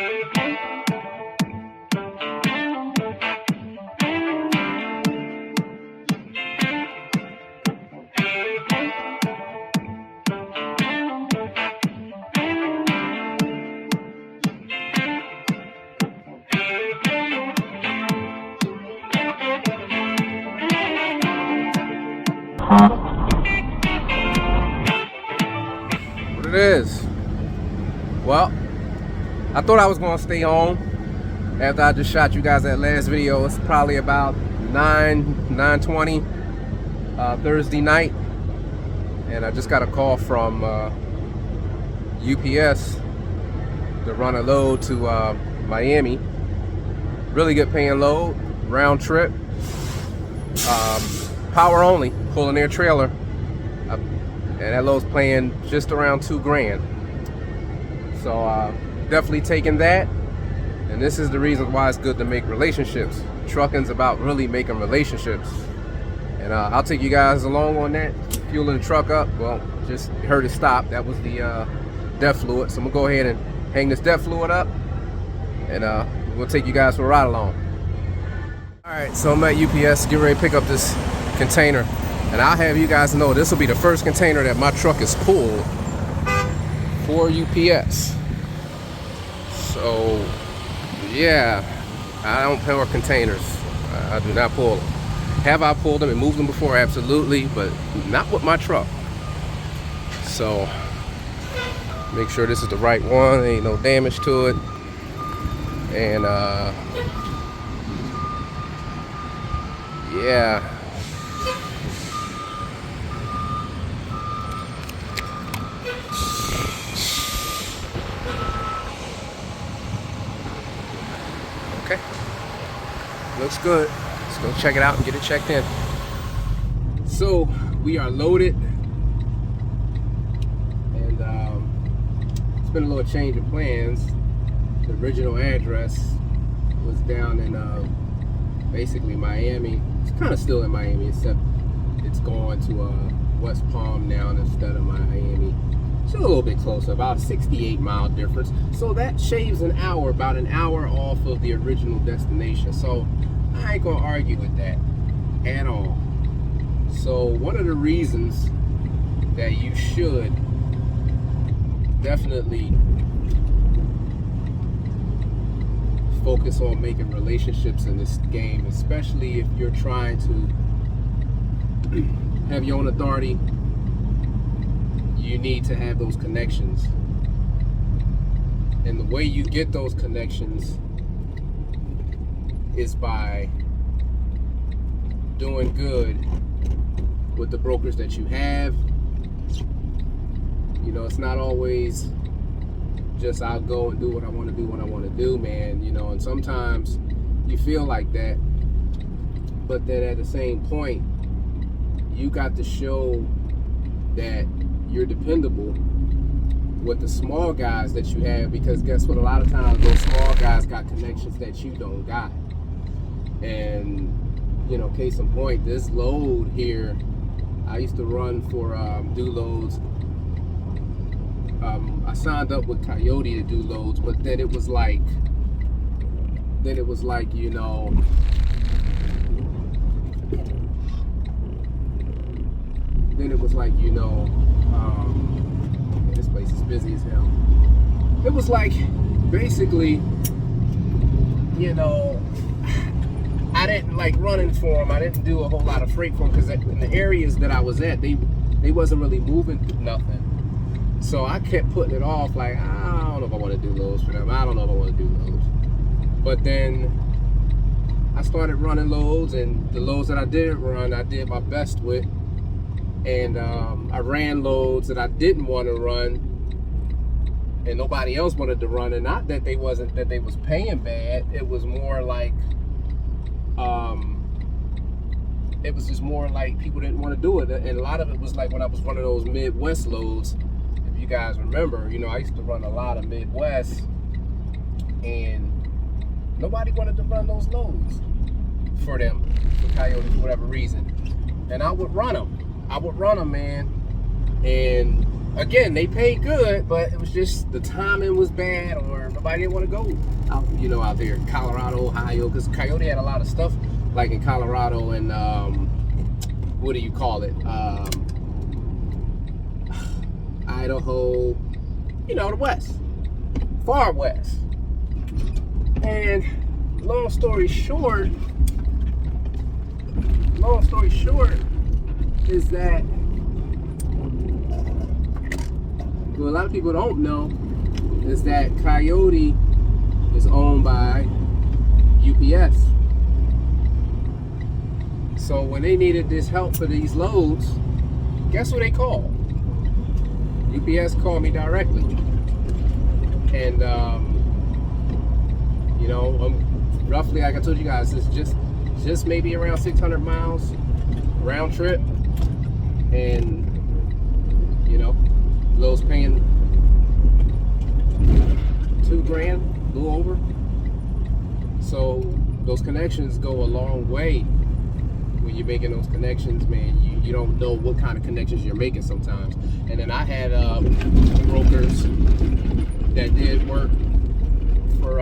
What it is? Well, I thought I was gonna stay home after I just shot you guys that last video. It's probably about 9:20 Thursday night, and I just got a call from UPS to run a load to Miami. Really good paying load, round trip, power only, pulling their trailer, and that load's paying just around $2,000. So definitely taking that. And this is the reason why it's good to make relationships. Trucking's about really making relationships. And I'll take you guys along on that. Fueling the truck up, well, just heard it stop. That was the DEF fluid. So I'm gonna go ahead and hang this DEF fluid up, and we'll take you guys for a ride along. All right, so I'm at UPS, getting ready to pick up this container. And I'll have you guys know this will be the first container that my truck is pulled for UPS. So yeah, I don't pull containers. I do not pull them. Have I pulled them and moved them before? Absolutely, but not with my truck. So make sure this is the right one. Ain't no damage to it. And yeah. Okay, looks good. Let's go check it out and get it checked in. So we are loaded, and it's been a little change of plans. The original address was down in basically Miami. It's kind of still in Miami, except it's going to West Palm now instead of Miami. Still a little bit closer, about a 68-mile difference. So that shaves an hour, about an hour off of the original destination. So I ain't gonna argue with that at all. So one of the reasons that you should definitely focus on making relationships in this game, especially if you're trying to have your own authority, you need to have those connections. And the way you get those connections is by doing good with the brokers that you have. You know, it's not always just I'll go and do what I want to do when I want to do, man. You know, and sometimes you feel like that, but then at the same point, you got to show that you're dependable with the small guys that you have, because guess what? A lot of times those small guys got connections that you don't got. And you know, case in point, this load here, I used to run for do loads. I signed up with Coyote to do loads, but then it was like, you know, this place is busy as hell. It was like, basically, you know, I didn't like running for them. I didn't do a whole lot of freight for them, because in the areas that I was at, they wasn't really moving nothing. So I kept putting it off, like, I don't know if I want to do loads for them. I don't know if I want to do loads. But then I started running loads, and the loads that I did run, I did my best with. And I ran loads that I didn't want to run, and nobody else wanted to run. And not that they was paying bad. It was more like it was just more like people didn't want to do it. And a lot of it was like when I was running those Midwest loads. If you guys remember, you know, I used to run a lot of Midwest, and nobody wanted to run those loads for them, for Coyote, for whatever reason. And I would run them. Man. And again, they paid good, but it was just the timing was bad, or nobody didn't want to go out, you know, out there, Colorado, Ohio, because Coyote had a lot of stuff like in Colorado and what do you call it? Idaho, you know, the West, far West. And long story short is that what a lot of people don't know is that Coyote is owned by UPS. So when they needed this help for these loads, guess who they called? UPS called me directly. And you know, roughly, like I told you guys, it's just maybe around 600 miles round trip, and you know, Lowe's paying $2 grand, a little over. So those connections go a long way. When you're making those connections, man, you don't know what kind of connections you're making sometimes. And then I had brokers that did work for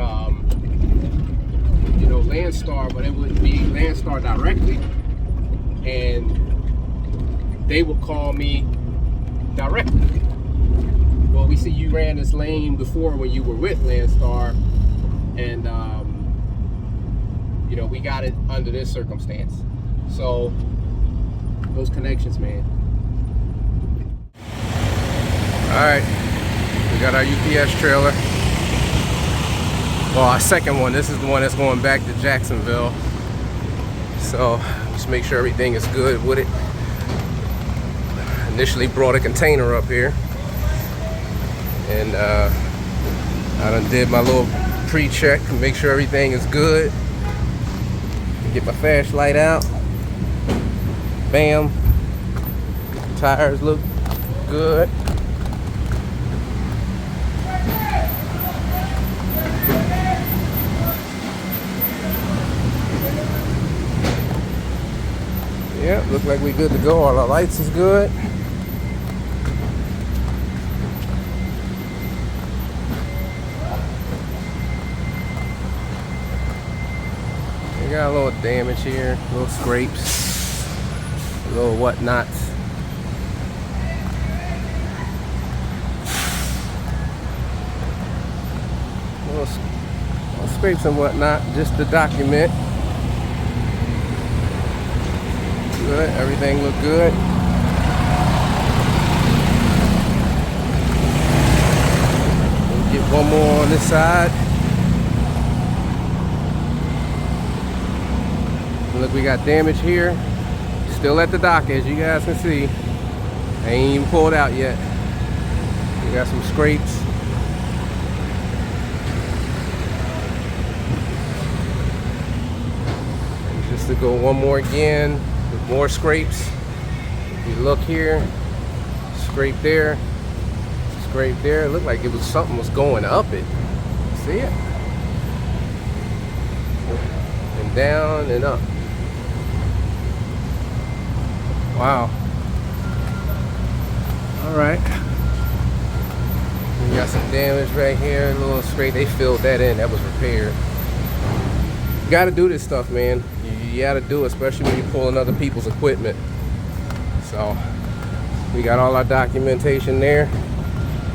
you know, Landstar, but it wouldn't be Landstar directly, and they would call me directly. Well, we see you ran this lane before when you were with Landstar, and you know, we got it under this circumstance. So those connections, man. All right, we got our UPS trailer. Well, our second one. This is the one that's going back to Jacksonville. So just make sure everything is good with it. Initially brought a container up here, and I done did my little pre-check to make sure everything is good. Get my flashlight out. Bam. Tires look good. Yeah, look like we good to go. All our lights is good. We got a little damage here, little scrapes, a little whatnots. Little scrapes and whatnot, just to document. Good, everything look good. We'll get one more on this side. Look, we got damage here. Still at the dock, as you guys can see. I ain't even pulled out yet. We got some scrapes. And just to go one more again, with more scrapes. If you look here, scrape there, scrape there. It looked like it was something was going up it. See it? And down and up. Wow. All right. We got some damage right here, a little scrape. They filled that in. That was repaired. You got to do this stuff, man. You got to do it, especially when you're pulling other people's equipment. So we got all our documentation there,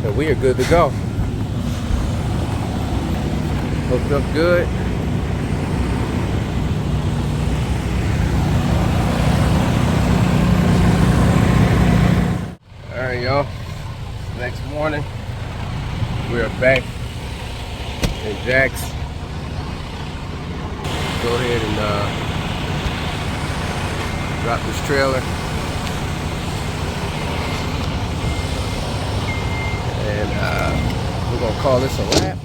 and we are good to go. Hooked up good. All right, y'all. Next morning, we are back in Jax. Go ahead and drop this trailer. And we're gonna call this a wrap.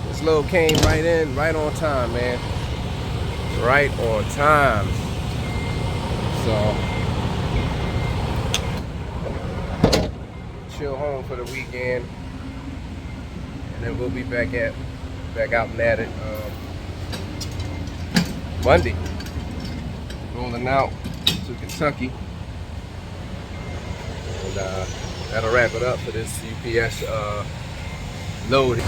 This load came right in, right on time, man. Right on time. So chill home for the weekend, and then we'll be back out and at it Monday. Rolling out to Kentucky, and that'll wrap it up for this UPS load.